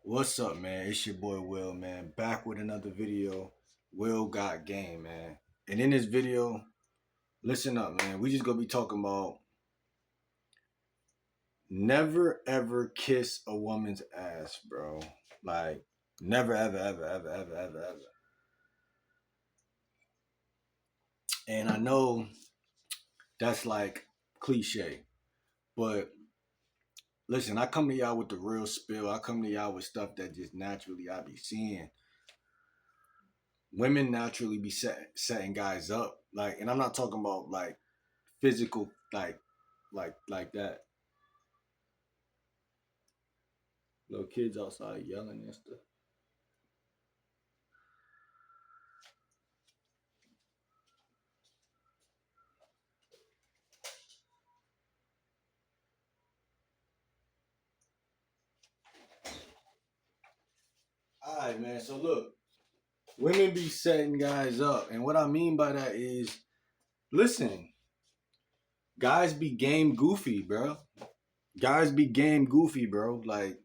What's up, man? It's your boy Will, man. Back with another video. Will got game, man. And in this video, listen up, man. We just gonna be talking about never ever kiss a woman's ass, bro. Like never ever ever ever ever ever ever. And I know that's like cliche, but listen, I come to y'all with the real spill. I come to y'all with stuff that just naturally I be seeing. Women naturally be setting guys up, like, and I'm not talking about like physical, like that. Little kids outside yelling and stuff. All right, man. So look, women be setting guys up, and what I mean by that is, listen, guys be game goofy, bro. Guys be game goofy, bro. Like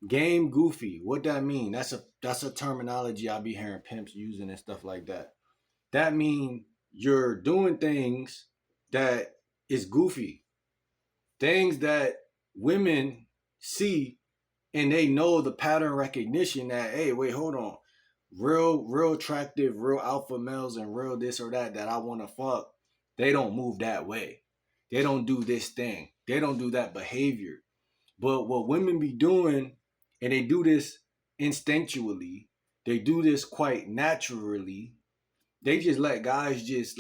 game goofy. What that mean? That's a terminology I be hearing pimps using and stuff like that. That mean you're doing things that is goofy, things that women see, and they know the pattern recognition that, hey, wait, hold on, real attractive, real alpha males and real this or that I want to fuck, they don't move that way, they don't do this thing, they don't do that behavior. But what women be doing, and they do this instinctually, they do this quite naturally, they just let guys just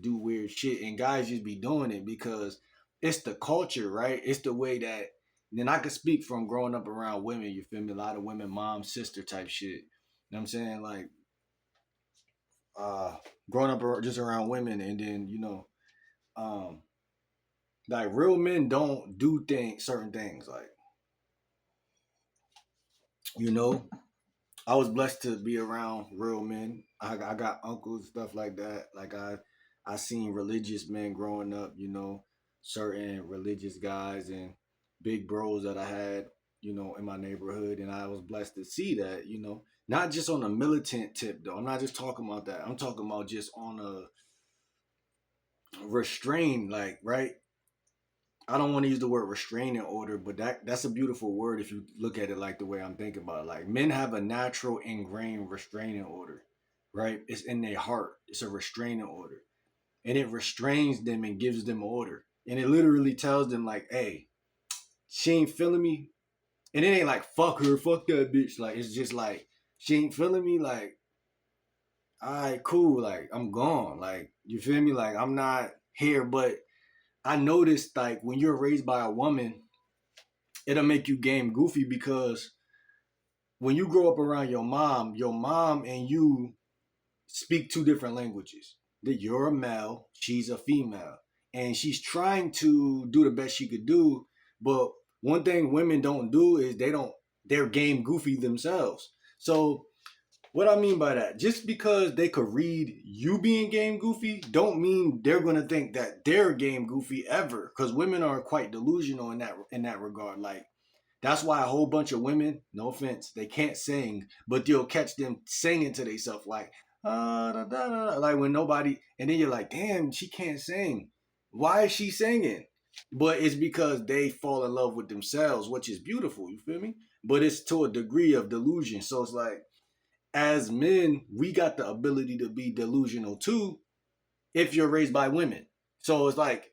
do weird shit, and guys just be doing it because it's the culture, right? It's the way that. Then I could speak from growing up around women. You feel me? A lot of women, mom, sister type shit. You know what I'm saying? Like, uh, growing up just around women, and then um, like real men don't do certain things. Like, you know, I was blessed to be around real men. I got uncles, stuff like that. Like I seen religious men growing up, certain religious guys and big bros that I had, in my neighborhood. And I was blessed to see that, not just on a militant tip though. I'm not just talking about that. I'm talking about just on a restrained, like, right? I don't want to use the word restraining order, but that's a beautiful word if you look at it like the way I'm thinking about it. Like men have a natural ingrained restraining order, right? It's in their heart. It's a restraining order. And it restrains them and gives them order. And it literally tells them like, hey, she ain't feeling me. And it ain't like fuck her, fuck that bitch. Like it's just like she ain't feeling me, like, all right, cool, like I'm gone. Like, you feel me? Like I'm not here. But I noticed like when you're raised by a woman, it'll make you game goofy because when you grow up around your mom and you speak two different languages. That you're a male, she's a female, and she's trying to do the best she could do. But one thing women don't do is they're game goofy themselves. So what I mean by that, just because they could read you being game goofy, don't mean they're gonna think that they're game goofy ever. Because women are quite delusional in that regard. Like that's why a whole bunch of women, no offense, they can't sing, but you'll catch them singing to themselves like, da, da, da, like when nobody, and then you're like, damn, she can't sing. Why is she singing? But it's because they fall in love with themselves, which is beautiful, you feel me? But it's to a degree of delusion. So it's like, as men, we got the ability to be delusional too if you're raised by women. So it's like,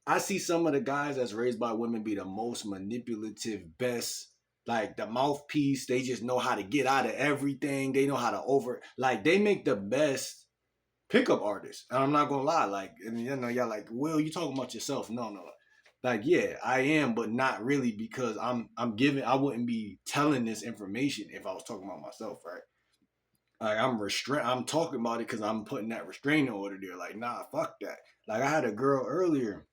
I see some of the guys that's raised by women be the most manipulative, best, like the mouthpiece. They just know how to get out of everything. They know how to like they make the best pickup artists. And I'm not gonna lie, like, and y'all like, Will, you talking about yourself? No, no. Like, yeah, I am, but not really because I'm giving. I wouldn't be telling this information if I was talking about myself, right? Like I'm talking about it because I'm putting that restraining order there. Like, nah, fuck that. Like I had a girl earlier.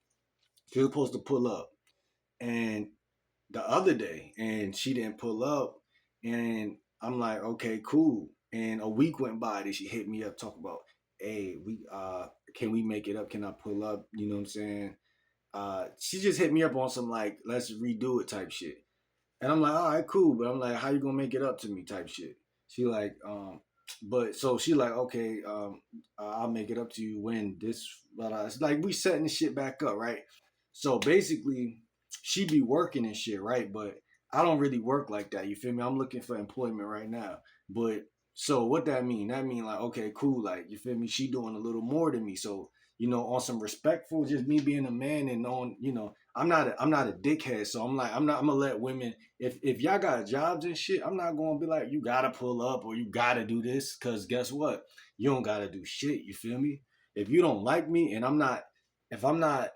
She was supposed to pull up, and the other day, and she didn't pull up, and I'm like, okay, cool. And a week went by, and she hit me up, talk about, hey, we can we make it up? Can I pull up? You know what I'm saying? She just hit me up on some like, let's redo it type shit. And I'm like, all right, cool. But I'm like, how you gonna make it up to me type shit. She like, but so she like, okay, I'll make it up to you when this, but it's like we setting the shit back up, right? So basically, she be working and shit, right? But I don't really work like that. You feel me? I'm looking for employment right now. But so what that mean? That mean like, okay, cool. Like you feel me? She doing a little more than me. So on some respectful, just me being a man and on, I'm not a dickhead. So I'm gonna let women, if y'all got jobs and shit, I'm not gonna be like, you gotta pull up or you gotta do this, cause guess what? You don't gotta do shit. You feel me? If you don't like me and if I'm not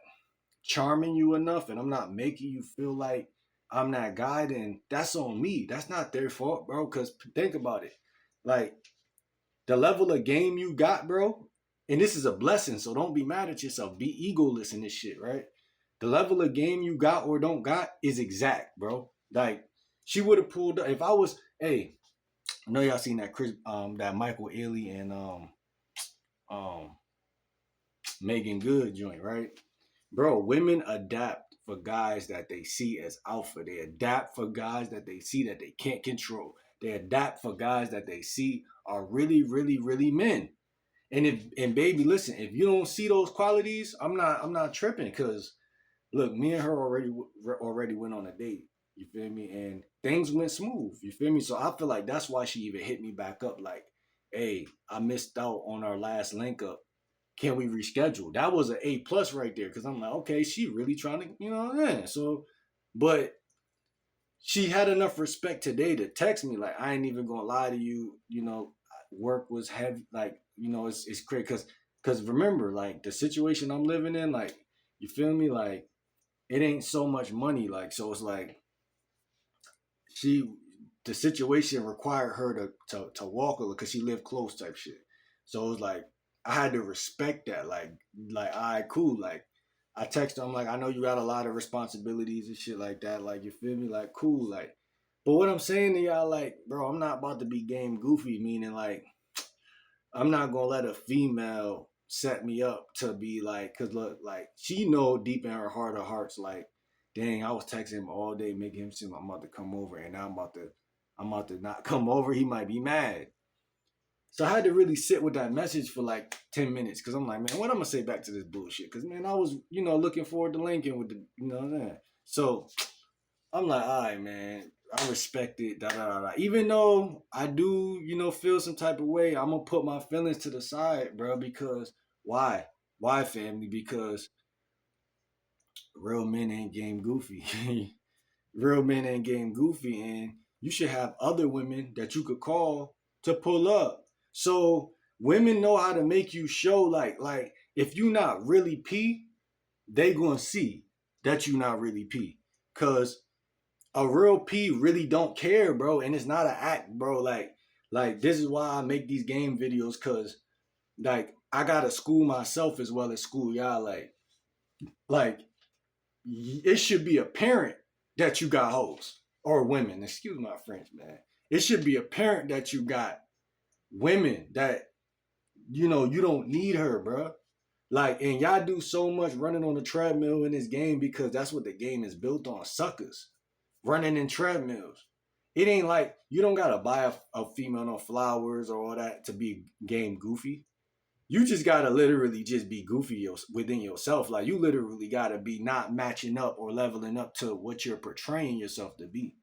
charming you enough and I'm not making you feel like I'm that guy, then that's on me. That's not their fault, bro. Cause think about it. Like the level of game you got, bro, and this is a blessing, so don't be mad at yourself. Be egoless in this shit, right? The level of game you got or don't got is exact, bro. Like she would have pulled up if I was. Hey, I know y'all seen that that Michael Ealy and um, Megan Good joint, right? Bro, women adapt for guys that they see as alpha. They adapt for guys that they see that they can't control. They adapt for guys that they see are really, really, really men. And baby, listen, if you don't see those qualities, I'm not tripping because look, me and her already went on a date. You feel me? And things went smooth. You feel me? So I feel like that's why she even hit me back up. Like, hey, I missed out on our last link up. Can we reschedule? That was an A plus right there because I'm like, okay, she really trying to, So, but she had enough respect today to text me like, I ain't even gonna lie to you. Work was heavy. Like, it's crazy because remember, like the situation I'm living in, like, you feel me, like it ain't so much money, like, so it's like she the situation required her to walk a little because she lived close type shit. So it was like I had to respect that. Like all right, cool. Like I text her, I'm like, I know you got a lot of responsibilities and shit like that. Like you feel me? Like cool. Like, but what I'm saying to y'all, like, bro, I'm not about to be game goofy. Meaning like I'm not gonna let a female set me up to be like, cause look, like she know deep in her heart of hearts, like, dang, I was texting him all day, making him seem like I'm about to come over, and now I'm about to not come over. He might be mad. So I had to really sit with that message for like 10 minutes, cause I'm like, man, what I'm gonna say back to this bullshit? Cause man, I was, looking forward to linking with the, what I'm saying. So I'm like, all right, man. I respect it. Da da da da. Even though I do, feel some type of way, I'm gonna put my feelings to the side, bro. Because why? Why, family? Because real men ain't game goofy. Real men ain't game goofy, and you should have other women that you could call to pull up. So women know how to make you show like if you not really P, they gonna see that you not really P. Cause a real P really don't care, bro, and it's not an act, bro. Like this is why I make these game videos, cause like I gotta school myself as well as school y'all. Like it should be apparent that you got hoes or women. Excuse my French, man. It should be apparent that you got women that you don't need her, bro. Like, and y'all do so much running on the treadmill in this game because that's what the game is built on. Suckers running in treadmills. It ain't like you don't gotta buy a female no flowers or all that to be game goofy. You just gotta literally just be goofy within yourself. Like you literally gotta be not matching up or leveling up to what you're portraying yourself to be.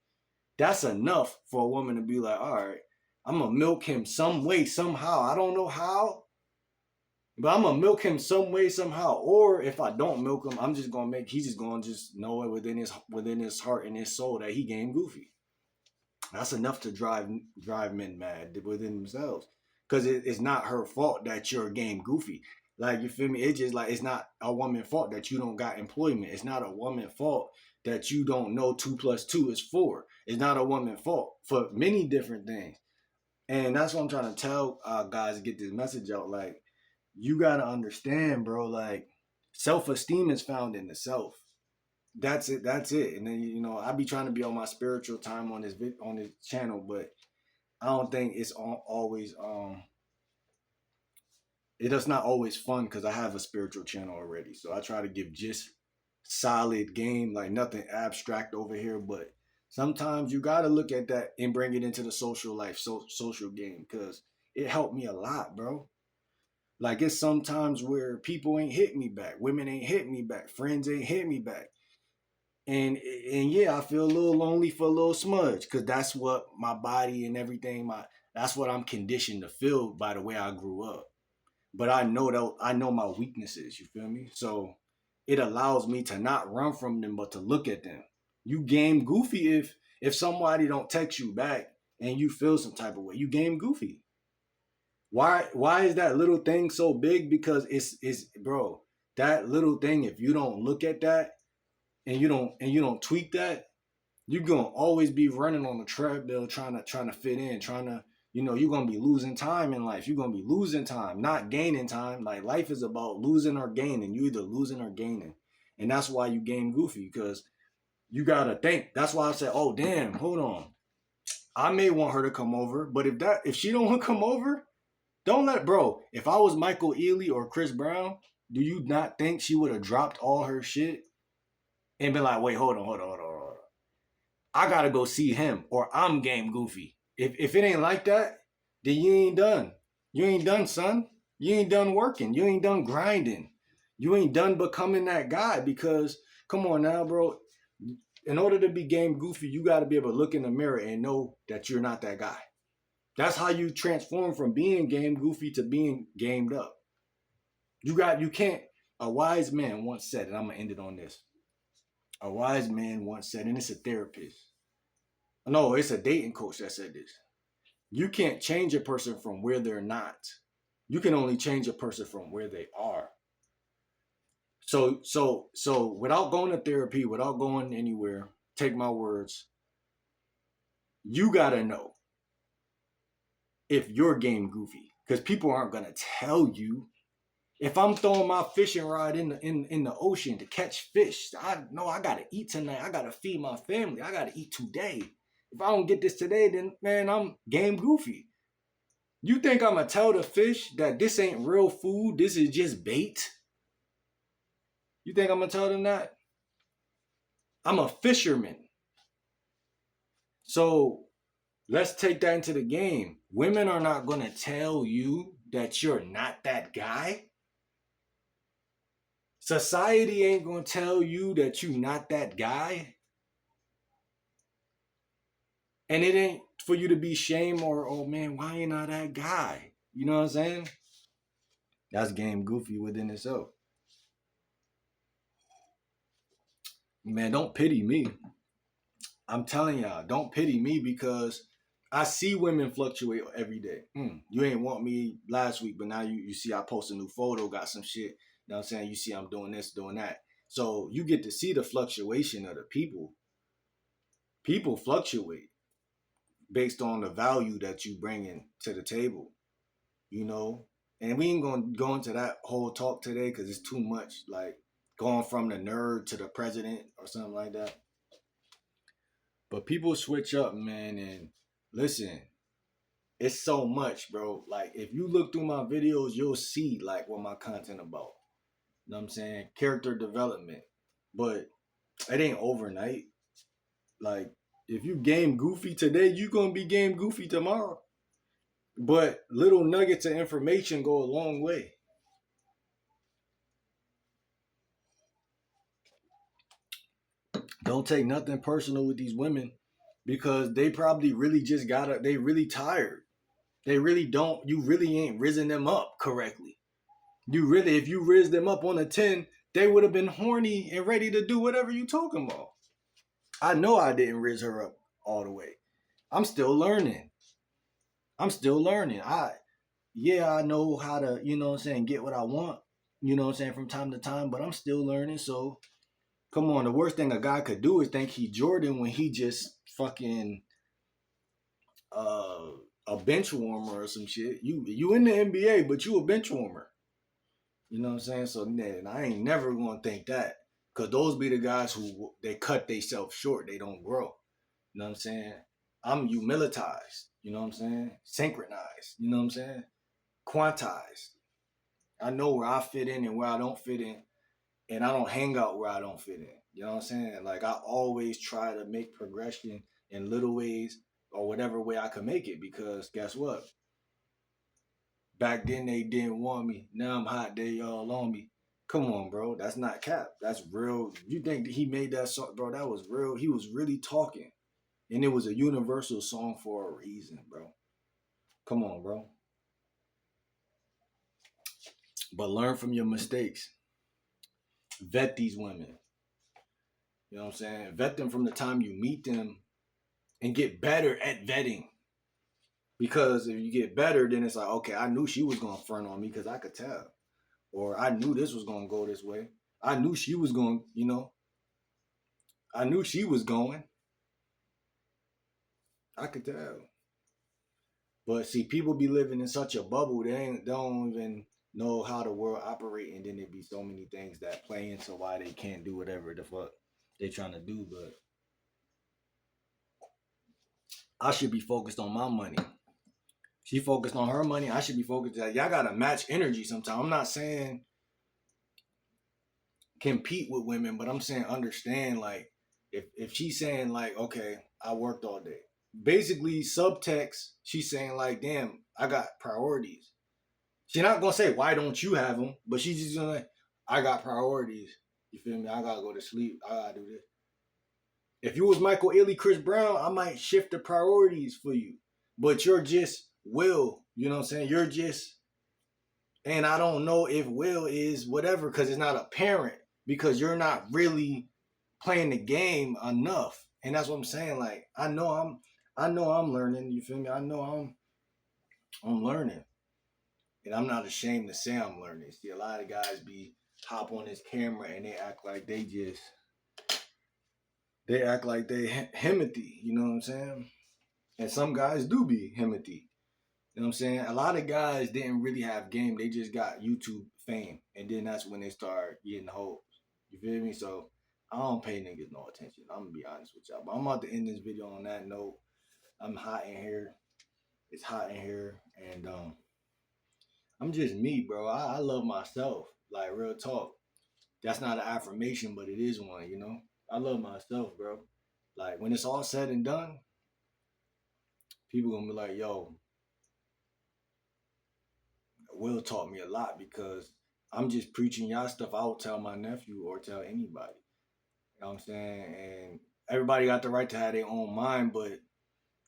That's enough for a woman to be like, all right, I'm gonna milk him some way, somehow. I don't know how, but I'm gonna milk him some way, somehow. Or if I don't milk him, I'm just gonna he's just gonna just know it within his heart and his soul that he game goofy. That's enough to drive men mad within themselves. Cause it's not her fault that you're game goofy. Like you feel me? It's just like it's not a woman's fault that you don't got employment. It's not a woman's fault that you don't know 2 plus 2 is 4. It's not a woman's fault for many different things. And that's what I'm trying to tell guys to get this message out. Like, you gotta understand, bro. Like, self-esteem is found in the self. That's it. That's it. And then I be trying to be on my spiritual time on this channel, but I don't think it's always it is not always fun because I have a spiritual channel already. So I try to give just solid game, like nothing abstract over here, but Sometimes you gotta look at that and bring it into the social life, social game, because it helped me a lot, bro. Like it's sometimes where people ain't hit me back, women ain't hit me back, friends ain't hit me back, and yeah, I feel a little lonely for a little smudge, because that's what my body and everything, that's what I'm conditioned to feel by the way I grew up. But I know my weaknesses. You feel me? So it allows me to not run from them, but to look at them. You game goofy if somebody don't text you back and you feel some type of way. You game goofy. Why is that little thing so big? Because it's bro, that little thing, if you don't look at that and you don't tweak that, you're gonna always be running on the treadmill trying to fit in, trying to, you're gonna be losing time in life. You're gonna be losing time, not gaining time. Like life is about losing or gaining. You either losing or gaining. And that's why you game goofy, because you gotta think. That's why I said, oh damn, hold on. I may want her to come over, but if she don't want to come over, don't let, bro. If I was Michael Ealy or Chris Brown, do you not think she would have dropped all her shit and been like, wait, hold on. I gotta go see him, or I'm game goofy. If it ain't like that, then you ain't done. You ain't done, son. You ain't done working. You ain't done grinding. You ain't done becoming that guy, because come on now, bro. In order to be game goofy, you gotta be able to look in the mirror and know that you're not that guy. That's how you transform from being game goofy to being gamed up. You can't. A wise man once said, and I'm gonna end it on this. A wise man once said, and it's a therapist. No, it's a dating coach that said this. You can't change a person from where they're not. You can only change a person from where they are. So without going to therapy, without going anywhere, take my words, you gotta know if you're game goofy. Because people aren't gonna tell you. If I'm throwing my fishing rod in the ocean to catch fish, I know I gotta eat tonight. I gotta feed my family. I gotta eat today. If I don't get this today, then man, I'm game goofy. You think I'm gonna tell the fish that this ain't real food? This is just bait? You think I'm gonna tell them that? I'm a fisherman. So let's take that into the game. Women are not gonna tell you that you're not that guy. Society ain't gonna tell you that you're not that guy. And it ain't for you to be shame or, oh man, why ain't I that guy? You know what I'm saying? That's game goofy within itself. Man, don't pity me. I'm telling y'all, don't pity me, because I see women fluctuate every day. You ain't want me last week, but now you see I post a new photo, got some shit. You know what I'm saying? You see I'm doing this, doing that. So you get to see the fluctuation of the people. People fluctuate based on the value that you bring in to the table, you know? And we ain't gonna go into that whole talk today because it's too much, like going from the nerd to the president or something like that. But people switch up, man, and listen, it's so much, bro. Like if you look through my videos, you'll see like what my content about. You know what I'm saying? Character development. But it ain't overnight. Like if you game goofy today, you gonna be game goofy tomorrow. But little nuggets of information go a long way. Don't take nothing personal with these women, because they probably really just they really tired. They really don't, you really ain't risen them up correctly. You really, if you riz them up on a 10, they would have been horny and ready to do whatever you talking about. I know I didn't riz her up all the way. I'm still learning. I'm still learning. Yeah, I know how to, you know what I'm saying, get what I want, you know what I'm saying, from time to time, but I'm still learning. So come on, the worst thing a guy could do is think he Jordan when he just fucking uh a bench warmer or some shit. You in the NBA, but you a bench warmer. You know what I'm saying? So man, I ain't never gonna think that. Cause those be the guys who they cut themselves short, they don't grow. You know what I'm saying? I'm humilitized, you know what I'm saying? Synchronized, you know what I'm saying? Quantized. I know where I fit in and where I don't fit in, and I don't hang out where I don't fit in. You know what I'm saying? Like I always try to make progression in little ways or whatever way I can make it because guess what? Back then they didn't want me. Now I'm hot. They all on me. Come on, bro. That's not cap. That's real. You think he made that song, bro? That was real. He was really talking, and it was a universal song for a reason, bro. Come on, bro. But learn from your mistakes. Vet these women. You know what I'm saying? Vet them from the time you meet them, and get better at vetting. Because if you get better, then it's like, okay, I knew she was gonna front on me because I could tell, or I knew this was gonna go this way. I knew she was going, I knew she was going. I could tell. But see, people be living in such a bubble, they don't even know how the world operate, and then there be so many things that play into why they can't do whatever the fuck they trying to do. But I should be focused on my money. She focused on her money. I should be focused. Y'all gotta match energy sometimes. I'm not saying compete with women, but I'm saying understand. Like, if she's saying like, okay, I worked all day. Basically, subtext, she's saying like, damn, I got priorities. She's not gonna say why don't you have them, but she's just gonna like, I got priorities. You feel me? I gotta go to sleep. I gotta do this. If you was Michael Ealy, Chris Brown, I might shift the priorities for you. But you're just Will. You know what I'm saying? You're just, and I don't know if Will is whatever because it's not apparent because you're not really playing the game enough. And that's what I'm saying. Like I know I'm learning. You feel me? I know I'm learning. And I'm not ashamed to say I'm learning. See, a lot of guys be hop on this camera and they act like they act like they himothy, you know what I'm saying? And some guys do be himothy. You know what I'm saying? A lot of guys didn't really have game. They just got YouTube fame. And then that's when they start getting hoes. You feel me? So I don't pay niggas no attention. I'm gonna be honest with y'all. But I'm about to end this video on that note. I'm hot in here. It's hot in here. And I'm just me, bro. I love myself. Like real talk. That's not an affirmation, but it is one, you know? I love myself, bro. Like when it's all said and done, people gonna be like, yo, Will taught me a lot because I'm just preaching y'all stuff I would tell my nephew or tell anybody. You know what I'm saying? And everybody got the right to have their own mind, but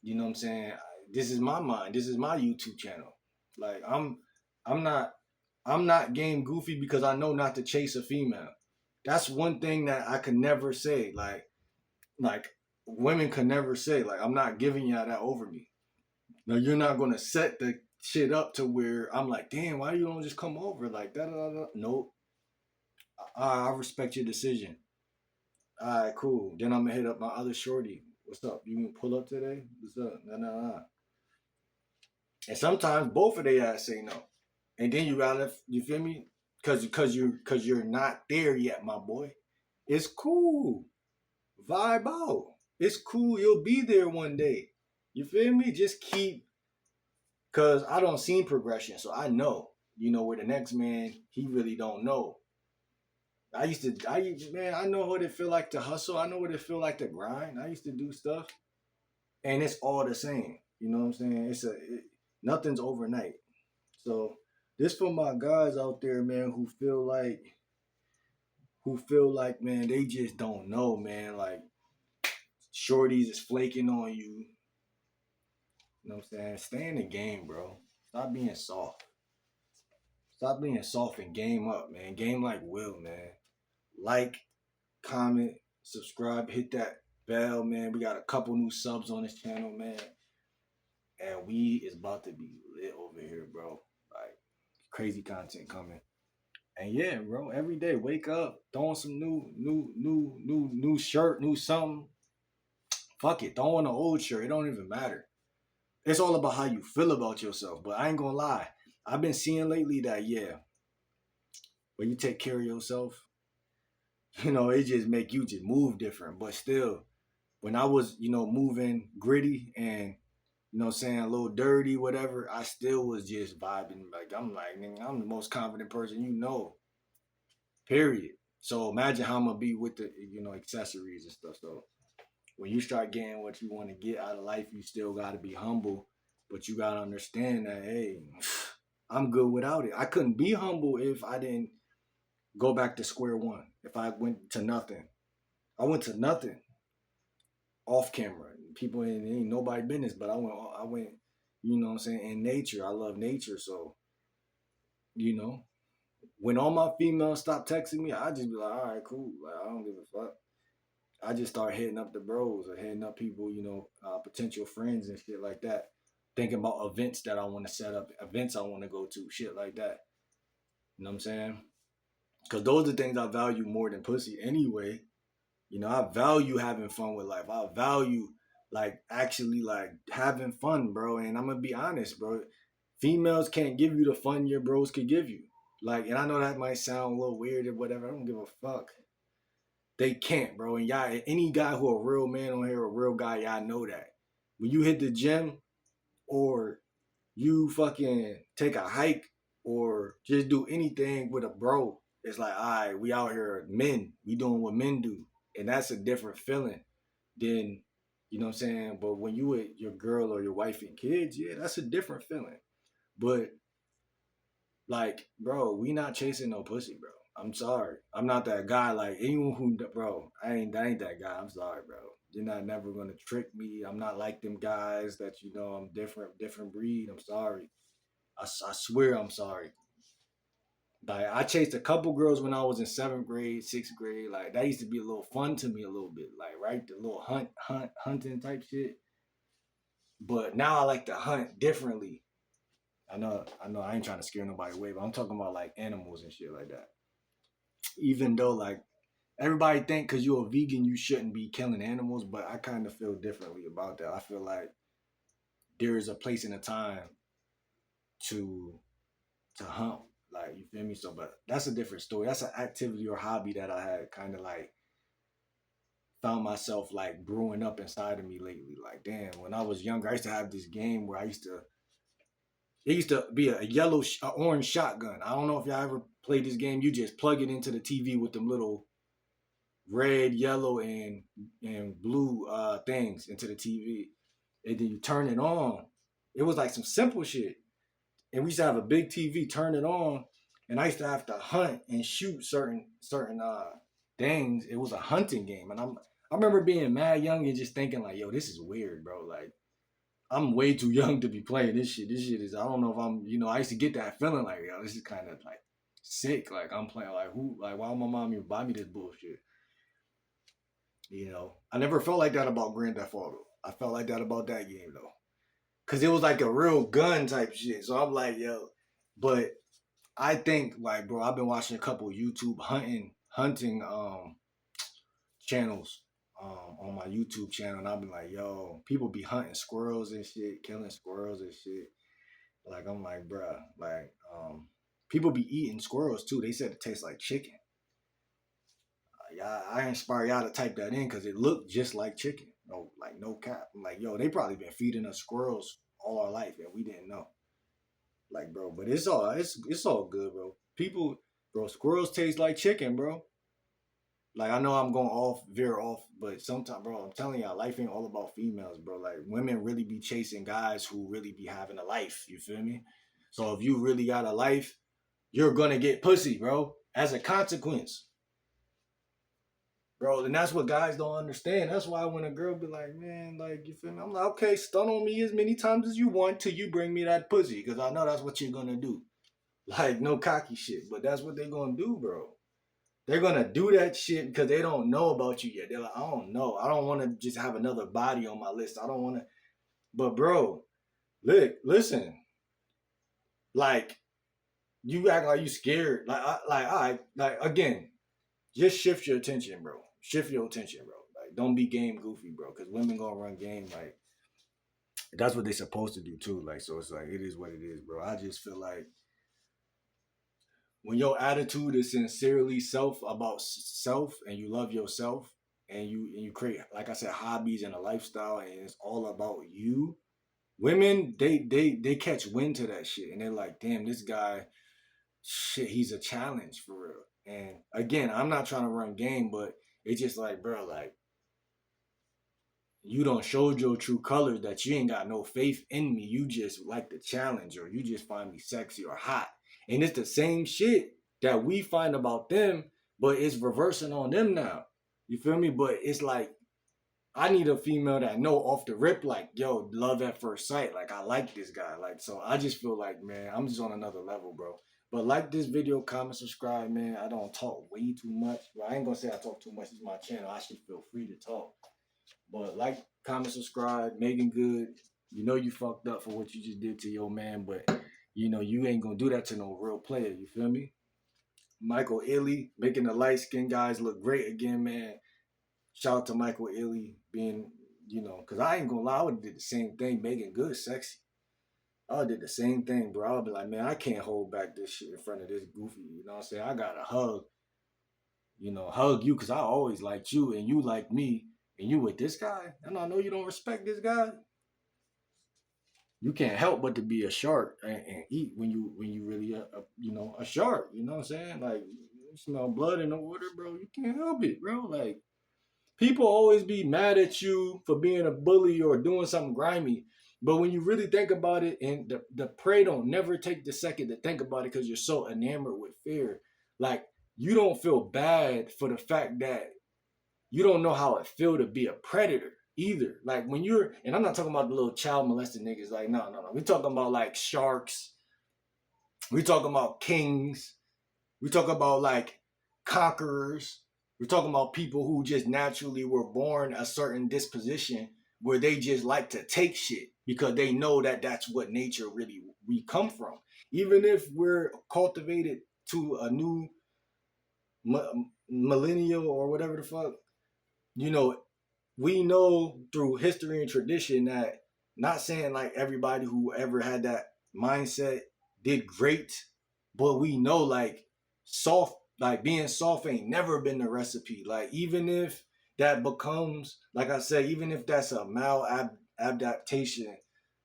you know what I'm saying? This is my mind. This is my YouTube channel. Like I'm not I'm not game goofy because I know not to chase a female. That's one thing that I could never say. Like women could never say, like, I'm not giving y'all that over me. Now you're not gonna set the shit up to where I'm like, damn, why you don't just come over like that? Nope. I respect your decision. All right, cool. Then I'm gonna hit up my other shorty. What's up? You can pull up today? What's up? Nah. And sometimes both of they ass say no. And then you gotta, you feel me? Cause you're not there yet, my boy. It's cool. Vibe out. It's cool. You'll be there one day. You feel me? Just keep, cause I don't seen progression, so I know. You know where the next man, he really don't know. Man, I know what it feel like to hustle. I know what it feel like to grind. I used to do stuff, and it's all the same. You know what I'm saying? Nothing's overnight. So this for my guys out there, man, who feel like, man, they just don't know, man. Like shorties is flaking on you. You know what I'm saying? Stay in the game, bro. Stop being soft. Stop being soft and game up, man. Game like Will, man. Like, comment, subscribe, hit that bell, man. We got a couple new subs on this channel, man. And we is about to be lit over here, bro. Like, crazy content coming. And yeah, bro, every day, wake up, throw on some new shirt, new something. Fuck it, throw on an old shirt. It don't even matter. It's all about how you feel about yourself. But I ain't gonna lie. I've been seeing lately that, yeah, when you take care of yourself, it just make you just move different. But still, when I was, moving gritty and, saying a little dirty, whatever, I still was just vibing. Like, I'm like, nigga, I'm the most confident person you know. Period. So imagine how I'm gonna be with the accessories and stuff. So when you start getting what you want to get out of life, you still got to be humble, but you got to understand that hey, I'm good without it. I couldn't be humble if I didn't go back to square one. If I went to nothing, I went to nothing off camera. People ain't nobody business, but I went, you know what I'm saying, in nature. I love nature, so you know, when all my females stop texting me, I just be like, all right, cool. Like I don't give a fuck. I just start hitting up the bros or hitting up people, potential friends and shit like that. Thinking about events that I want to set up, events I want to go to, shit like that. You know what I'm saying? Because those are things I value more than pussy anyway. I value having fun with life. I value like actually like having fun, bro. And I'm gonna be honest, bro. Females can't give you the fun your bros could give you. Like, and I know that might sound a little weird or whatever. I don't give a fuck. They can't, bro. And y'all, any guy who a real man on here, a real guy, y'all know that. When you hit the gym or you fucking take a hike or just do anything with a bro, it's like, all right, we out here men. We doing what men do. And that's a different feeling than, you know what I'm saying? But when you with your girl or your wife and kids, yeah, that's a different feeling. But like, bro, we not chasing no pussy, bro. I'm sorry. I'm not that guy. Like anyone who, bro, I ain't that guy. I'm sorry, bro. You're not never gonna trick me. I'm not like them guys that I'm different breed. I'm sorry. I swear I'm sorry. Like I chased a couple girls when I was in seventh grade, sixth grade. Like that used to be a little fun to me a little bit. Like right, the little hunting type shit. But now I like to hunt differently. I ain't trying to scare nobody away, but I'm talking about like animals and shit like that. Even though like everybody think because you're a vegan you shouldn't be killing animals, but I kind of feel differently about that. I feel like there is a place and a time to hunt. Like you feel me? So, but that's a different story. That's an activity or hobby that I had kind of like found myself like brewing up inside of me lately. Like, damn, when I was younger, I used to have this game where it used to be a orange shotgun. I don't know if y'all ever played this game. You just plug it into the TV with them little red, yellow, and blue things into the TV, and then you turn it on. It was like some simple shit, and we used to have a big TV, turn it on, and I used to have to hunt and shoot certain things. It was a hunting game, and I remember being mad young and just thinking like, yo, this is weird, bro. Like I'm way too young to be playing this shit. This shit is I don't know if I'm I used to get that feeling like yo, this is kind of like sick. Like I'm playing like who like why would my mom even buy me this bullshit? I never felt like that about Grand Theft Auto. I felt like that about that game though, cause it was like a real gun type shit. So I'm like, yo, but I think like, bro, I've been watching a couple of YouTube hunting channels on my YouTube channel, and I've been like, yo, people be hunting squirrels and shit, killing squirrels and shit. Like I'm like, bruh, like people be eating squirrels too. They said it tastes like chicken. I inspire y'all to type that in because it looked just like chicken. No, like no cap. I'm like, yo, they probably been feeding us squirrels all our life and we didn't know. Like, bro, but it's all good, bro. Bro, squirrels taste like chicken, bro. Like I know I'm going off, veer off, but sometimes, bro, I'm telling y'all, life ain't all about females, bro. Like women really be chasing guys who really be having a life. You feel me? So if you really got a life, you're gonna get pussy, bro, as a consequence. Bro, and that's what guys don't understand. That's why when a girl be like, man, like, you feel me? I'm like, okay, stun on me as many times as you want till you bring me that pussy. Because I know that's what you're going to do. Like, no cocky shit. But that's what they're going to do, bro. They're going to do that shit because they don't know about you yet. They're like, I don't know. I don't want to just have another body on my list. I don't want to. But, bro, look, listen. Like, you act like you scared. Like, again, just shift your attention, bro. Shift your attention, bro. Like, don't be game goofy, bro. Because women gonna run game like that's what they supposed to do too. Like, so it's like it is what it is, bro. I just feel like when your attitude is sincerely self about self, and you love yourself, and you create, like I said, hobbies and a lifestyle, and it's all about you. Women, they catch wind to that shit, and they're like, damn, this guy, shit, he's a challenge for real. And again, I'm not trying to run game, but it's just like, bro, like you don't show your true colors, that you ain't got no faith in me. You just like the challenge, or you just find me sexy or hot. And it's the same shit that we find about them, but it's reversing on them now. You feel me? But it's like I need a female that know off the rip, like, yo, love at first sight. Like, I like this guy. Like, so I just feel like, man, I'm just on another level, bro. But like this video, comment, subscribe, man. I don't talk way too much. Well, I ain't gonna say I talk too much. It's my channel. I should feel free to talk. But like, comment, subscribe, Megan Good. You know you fucked up for what you just did to your man, but you know you ain't gonna do that to no real player. You feel me? Michael Illy making the light skinned guys look great again, man. Shout out to Michael Illy being, you know, because I ain't gonna lie, I would have did the same thing. Megan Good, sexy. I would have did the same thing, bro. I would be like, man, I can't hold back this shit in front of this goofy. You know what I'm saying? I gotta hug, you know, hug you because I always liked you and you like me. And you with this guy, and I know you don't respect this guy. You can't help but to be a shark and eat when you really you know, a shark. You know what I'm saying? Like you smell blood in the water, bro. You can't help it, bro. Like people always be mad at you for being a bully or doing something grimy. But when you really think about it, and the prey don't never take the second to think about it because you're so enamored with fear. Like you don't feel bad for the fact that you don't know how it feel to be a predator either. Like when you're, and I'm not talking about the little child molested niggas. Like no. We talking about like sharks. We talking about kings. We talk about like conquerors. We're talking about people who just naturally were born a certain disposition where they just like to take shit because they know that that's what nature really we come from. Even if we're cultivated to a new millennial or whatever the fuck, you know, we know through history and tradition that, not saying like everybody who ever had that mindset did great, but we know like soft, like being soft ain't never been the recipe. Like even if that becomes, like I said, even if that's a adaptation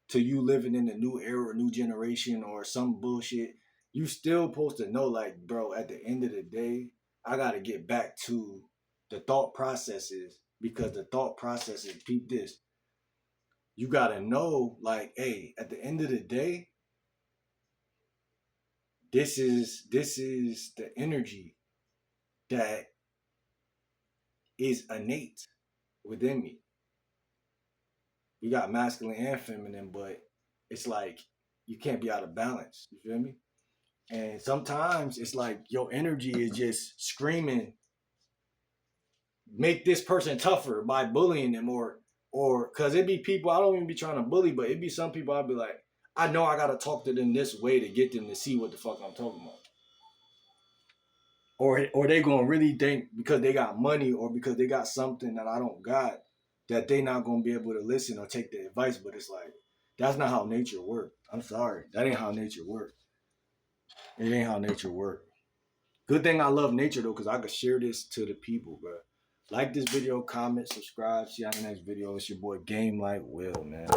to you living in the new era, new generation, or some bullshit, you still supposed to know, like, bro, at the end of the day, I gotta get back to the thought processes, because the thought processes, peep this. You gotta know, like, hey, at the end of the day, this is the energy that is innate within me. We got masculine and feminine, but it's like you can't be out of balance. You feel me? And sometimes it's like your energy is just screaming, make this person tougher by bullying them, or because it be people, I don't even be trying to bully, but it be some people I'd be like, I know I gotta talk to them this way to get them to see what the fuck I'm talking about. Or they gonna really think because they got money or because they got something that I don't got, that they not gonna be able to listen or take the advice. But it's like that's not how nature works. I'm sorry, that ain't how nature works. It ain't how nature works. Good thing I love nature though, because I could share this to the people, bro. Like this video, comment, subscribe. See you on the next video. It's your boy Game Like Will, man.